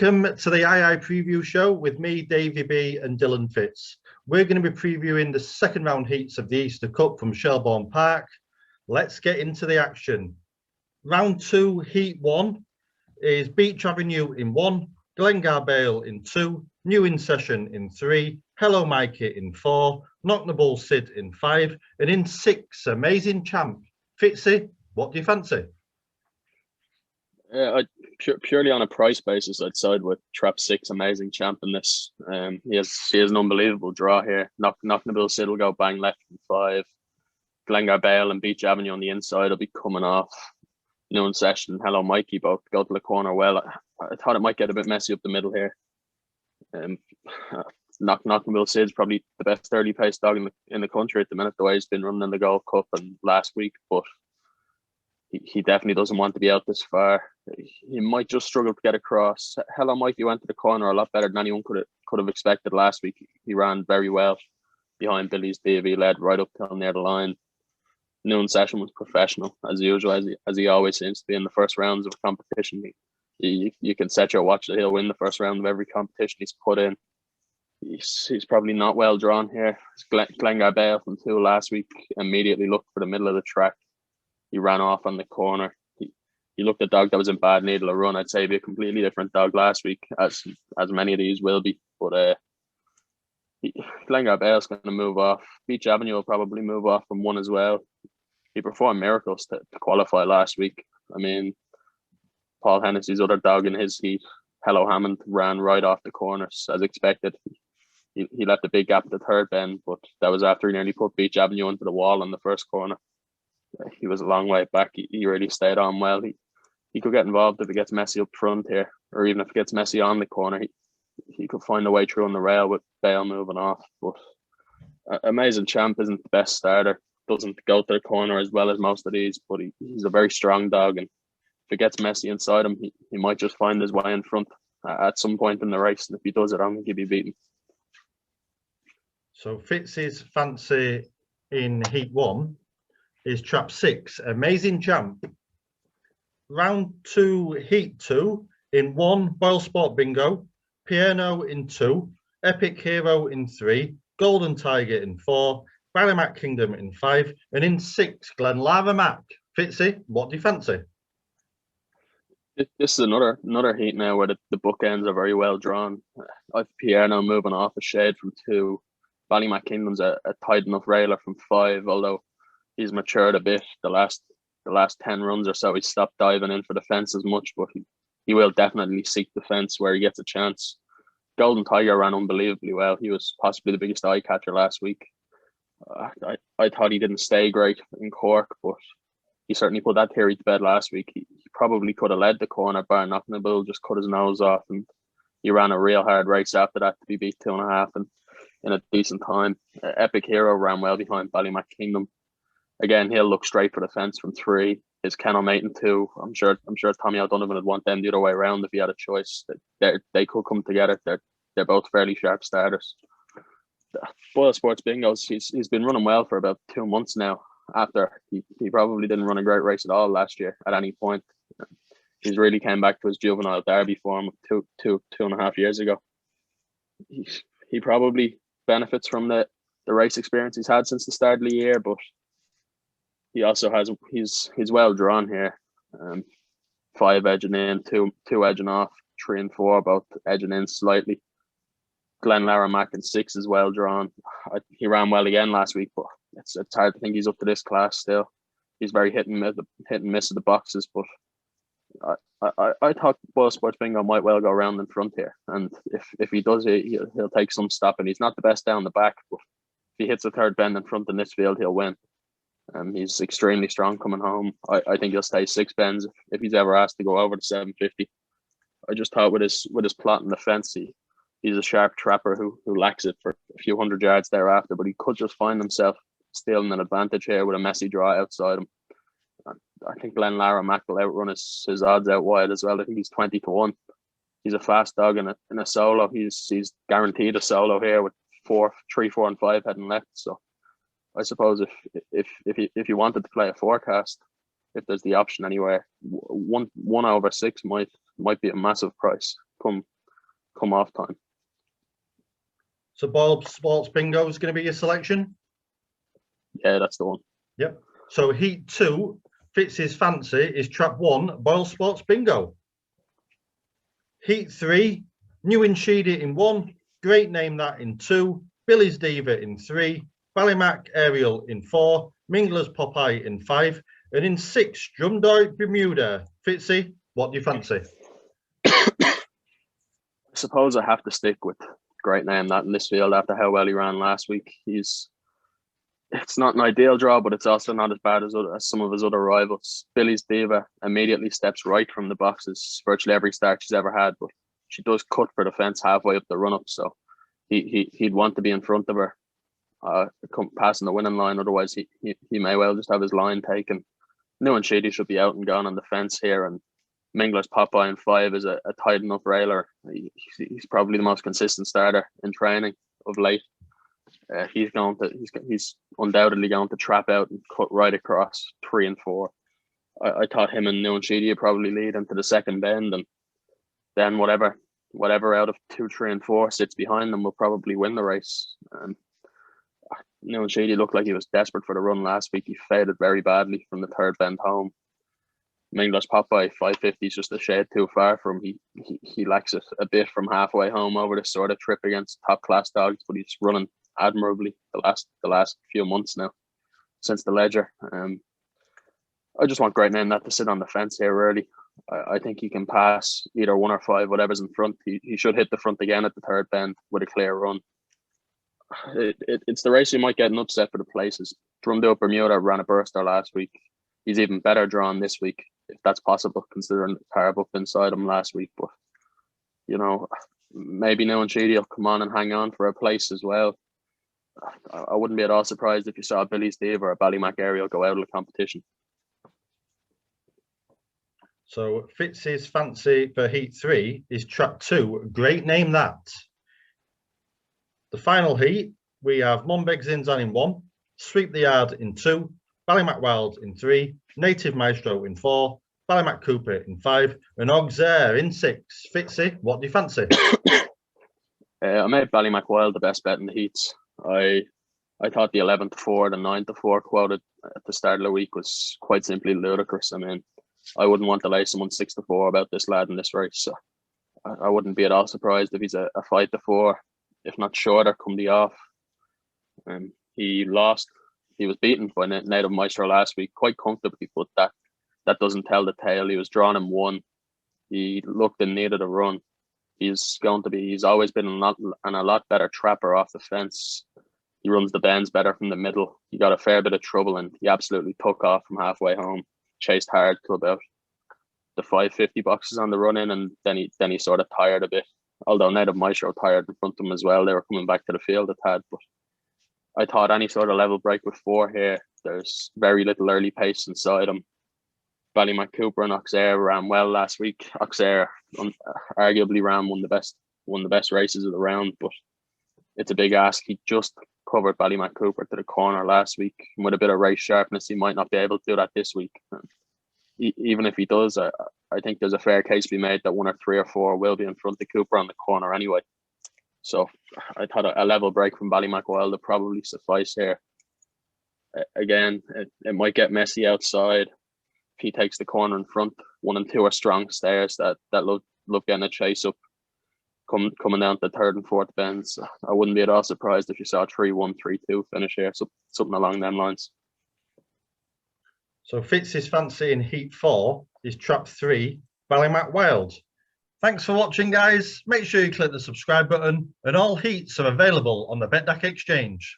Welcome to the II Preview Show with me, Davey B and Dylan Fitz. We're going to be previewing the second round heats of the Easter Cup from Shelbourne Park. Let's get into the action. Round 2, Heat 1 is Beach Avenue in 1, Glengarbale in 2, New In Session in 3, Hello Mikey in 4, Knock the Bull Sid in 5, and in 6, Amazing Champ. Fitzy, what do you fancy? Purely on a price basis, I'd side with Trap 6, Amazing Champ in this. He has an unbelievable draw here. Knock the Bull Sid will go bang left in 5. Glengarbale and Beach Avenue on the inside will be coming off. New In Session, Hello Mikey both go to the corner well. I thought it might get a bit messy up the middle here. Knock the Bull Sid's probably the best early pace dog in the country at the minute, the way he's been running in the Gold Cup and last week, but he definitely doesn't want to be out this far. He might just struggle to get across. Hello Mikey went to the corner a lot better than anyone could have expected last week. He ran very well behind Billy's DV, led right up till near the line. New In Session was professional as usual, as he always seems to be in the first rounds of a competition. You can set your watch that he'll win the first round of every competition he's put in. He's probably not well drawn here. Glengarbale from 2 last week immediately looked for the middle of the track. He ran off on the corner. He looked a dog that was in bad need of a run. I'd say he'd be a completely different dog last week, as many of these will be. But Glengarbale's going to move off. Beach Avenue will probably move off from 1 as well. He performed miracles to qualify last week. I mean, Paul Hennessy's other dog in his heat, Hello Hammond, ran right off the corners as expected. He left a big gap at the third bend, but that was after he nearly put Beach Avenue into the wall in the first corner. He was a long way back. He really stayed on well. He could get involved if it gets messy up front here, or even if it gets messy on the corner. He could find a way through on the rail with Bale moving off. But Amazing Champ isn't the best starter. Doesn't go to the corner as well as most of these, but he's a very strong dog, and if it gets messy inside him, he might just find his way in front at some point in the race, and if he does it, I don't think he'll be beaten. So Fitz's fancy in Heat 1 is Trap 6, Amazing Champ. Round 2, Heat 2 in 1, Boyle Sport Bingo, Piano in 2, Epic Hero in 3, Golden Tiger in 4, Ballymac Kingdom in 5, and in 6, Glenlara Mac. Fitzy, what do you fancy? This is another heat now where the bookends are very well drawn. I've Piano moving off a shade from 2. Ballymac Kingdom's a tight enough railer from 5, although he's matured a bit. The last 10 runs or so, he's stopped diving in for the fence as much, but he will definitely seek the fence where he gets a chance. Golden Tiger ran unbelievably well. He was possibly the biggest eye catcher last week. I thought he didn't stay great in Cork, but he certainly put that theory to bed last week. He probably could have led the corner, bar knocking the bull, just cut his nose off, and he ran a real hard race after that to be beat 2.5 and in a decent time. Epic Hero ran well behind Ballymac Kingdom. Again, he'll look straight for the fence from 3. His kennel mate in 2. I'm sure Tommy O'Donovan would want them the other way around if he had a choice. They could come together. They're both fairly sharp starters. Boyle Sports Bingos, he's been running well for about 2 months now. After he probably didn't run a great race at all last year at any point. He's really came back to his juvenile derby form of 2.5 years ago. He probably benefits from the race experience he's had since the start of the year, but he also has he's well drawn here. 5 edging in, 2 edging off, 3 and 4 both edging in slightly. Glenlara Mac in 6 is well drawn. He ran well again last week, but it's hard to think he's up to this class still. He's very hit and miss at the boxes, but I thought Boyle Sports Bingo might well go around in front here, and if he does, he'll take some stopping. He's not the best down the back, but if he hits a third bend in front in this field, he'll win. He's extremely strong coming home. I think he'll stay 6 bends if he's ever asked to go over the 750. I just thought with his plot in the fence, he's a sharp trapper who lacks it for a few hundred yards thereafter, but he could just find himself stealing an advantage here with a messy draw outside him. I think Glenlara Mac will outrun his odds out wide as well. I think he's 20-1. He's a fast dog in a solo. He's guaranteed a solo here with 3, 4, and 5 heading left. So I suppose if you wanted to play a forecast, if there's the option anywhere, 1 over 6 might be a massive price. come off time. So Boyle Sports Bingo is going to be your selection? Yeah, that's the one. Yep. So Heat 2, Fitz's Fancy, is trap 1, Boyle Sports Bingo. Heat 3, New and Sheedy in 1, Great Name That in 2, Billy's Diva in 3, Ballymac Ariel in 4, Mingler's Popeye in 5, and in 6, Drumdoy Bermuda. Fitzy, what do you fancy? I suppose I have to stick with Great Name That in this field after how well he ran last week. It's not an ideal draw, but it's also not as bad as some of his other rivals. Billy's Diva immediately steps right from the boxes virtually every start she's ever had, but she does cut for the fence halfway up the run-up, so he'd want to be in front of her, passing the winning line. Otherwise, he may well just have his line taken. New and Sheedy should be out and gone on the fence here, and Mingler's Popeye in 5 is a tight enough railer. He's probably the most consistent starter in training of late. He's undoubtedly going to trap out and cut right across 3 and 4. I thought him and New and Sheedy would probably lead into the second bend, and then whatever out of 2, 3, and 4 sits behind them will probably win the race. New and Sheedy looked like he was desperate for the run last week. He faded very badly from the third bend home. Mingler's Popeye 550 is just a shade too far from him. He lacks it a bit from halfway home over this sort of trip against top class dogs, but he's running admirably the last few months now since the Ledger. I just want Great Name That to sit on the fence here early. I think he can pass either 1 or 5, whatever's in front. He should hit the front again at the third bend with a clear run. It's the race you might get an upset for the places. Drumdoy Bermuda ran a burster last week. He's even better drawn this week, if that's possible, considering the carb up inside him last week. But, maybe New and Sheedy will come on and hang on for a place as well. I wouldn't be at all surprised if you saw Billy's Diva or Ballymac Ariel go out of the competition. So Fitz's Fancy for Heat 3 is trap 2, Great Name That. The final heat, we have Monbeg Zinzan in 1, Sweep the Yard in 2, Ballymac Wild in 3, Native Maestro in 4, Ballymac Cooper in 5, and Auxerre in 6. Fitzy, what do you fancy? I made Ballymac Wild the best bet in the heats. I thought the 11 to 4, the 9 to 4 quoted at the start of the week was quite simply ludicrous. I mean, I wouldn't want to lay someone 6 to 4 about this lad in this race. So I wouldn't be at all surprised if he's a 5 to 4, if not shorter, come the off. He lost. He was beaten by Native Maestro last week quite comfortably, but that doesn't tell the tale. He was drawn in 1. He looked in need of a run. He's always been a lot better trapper off the fence. He runs the bends better from the middle. He got a fair bit of trouble and he absolutely took off from halfway home. Chased hard to about the 550 boxes on the run in, and then he sort of tired a bit. Although Native Maestro tired in front of him as well. They were coming back to the field a tad, but I thought any sort of level break with 4 here. There's very little early pace inside him. Ballymac Cooper and Auxerre ran well last week. Auxerre arguably ran one of the best races of the round, but it's a big ask. He just covered Ballymac Cooper to the corner last week, and with a bit of race sharpness, he might not be able to do that this week. Even if he does, I think there's a fair case to be made that 1 or 3 or 4 will be in front of Cooper on the corner anyway. So I thought a level break from Ballymac Wild would probably suffice here. Again, it might get messy outside. If he takes the corner in front, 1 and 2 are strong stairs that love getting a chase up coming down to the third and fourth bends. I wouldn't be at all surprised if you saw 3-1, 3-2 finish here, so something along them lines. So Fitz's Fancy in Heat 4 is trap 3, Ballymac Wild. Thanks for watching, guys. Make sure you click the subscribe button, and all heats are available on the BetDAC Exchange.